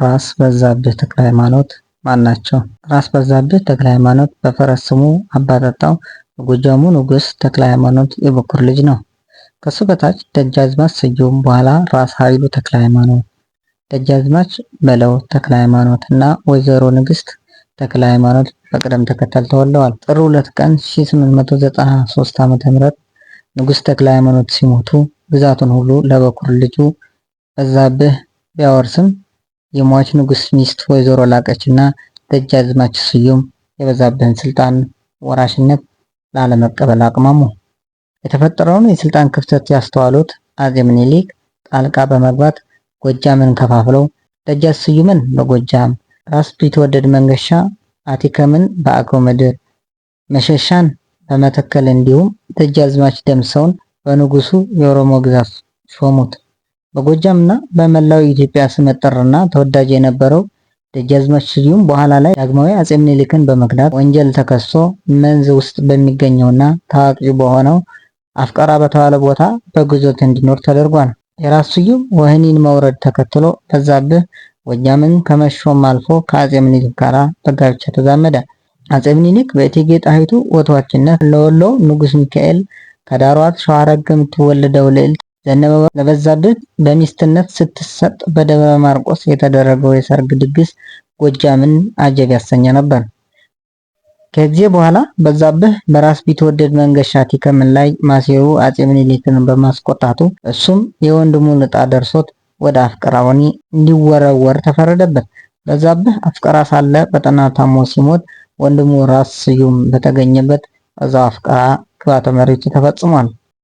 ራስ በዛብህ ተክለ ሃይማኖት ማን ናቸው? ራስ በዛብህ ተክለ ሃይማኖት በፈረስ ስሙ አባጠጣው የጎጃሙ ንጉስ ተክለ ሃይማኖት የበኩር ልጅ ነው። ከሱ በታች ደጃዝማች ስዩም፣ በኋላ ራስ ኃይሉ ተክለ ሃይማኖት፣ ደጃዝማች በለው ተክለ ሃይማኖት እና ወይዘሮ ንግስት ተክለ ሃይማኖት በቅደም ተከተል ተወልደዋል። ጥር 2 ቀን 1893 ዓ.ም ንጉስ ተክለ ሃይማኖት ሲሞቱ ግዛቱን ሁሉ ለበኩር ልጁ በዛብህ ቢያወርስም የሟች ንጉስ ሚስት ወይዘሮ ላቀች እና ደጃዝማች ስዩም የበዛብህን ስልጣን ወራሽነት ላለመቀበል አቅማሙ። የተፈጠረውን የስልጣን ክፍተት ያስተዋሉት አጼ ምኒልክ ጣልቃ በመግባት ጎጃምን ከፋፍለው ደጃች ስዩምን በጎጃም፣ ራስ ቢትወደድ መንገሻ አቲከምን በአገው ምድር፣ መሸሻን በመተከል እንዲሁም ደጃዝማች ደምሰውን በንጉሱ የኦሮሞ ግዛት ሾሙት። በጎጃም እና በመላው ኢትዮጵያ ስመጥርና ተወዳጅ የነበረው ደጃዝማች ስዩም በኋላ ላይ ዳግማዊ አጼ ምኒልክን በመክዳት ወንጀል ተከሶ መንዝ ውስጥ በሚገኘውና ታዋቂ በሆነው አፍቀራ በተባለ ቦታ በግዞት እንዲኖር ተደርጓል። የራስ ስዩም ወህኒን መውረድ ተከትሎ በዛብህ ጎጃምን ከመሾም አልፎ ከአጼ ምኒልክ ጋር በጋብቻ ተዛመደ። አጼ ምኒልክ በእቴጌ ጣይቱ ወትዋችነት ለወሎ ንጉስ ሚካኤል ከዳሯት ሸዋረግ የምትወለደው ልዕልት ዘነበ ለበዛብህ በሚስትነት ስትሰጥ በደብረ ማርቆስ የተደረገው የሰርግ ድግስ ጎጃምን አጀብ ያሰኘ ነበር። ከዚህ በኋላ በዛብህ በራስ ቢትወደድ መንገሻ አቲከምን ላይ ማሴሩ አጼ ምኒልክን በማስቆጣቱ እሱም የወንድሙን ዕጣ ደርሶት ወደ አፍቀራ ወህኒ እንዲወረወር ተፈረደበት። በዛብህ አፍቀራ ሳለ በጠና ታሞ ሲሞት ወንድሙ ራስ ስዩም በተገኘበት እዛው አፍቀራ ግብዓተ መሬቱ ተፈጽሟል።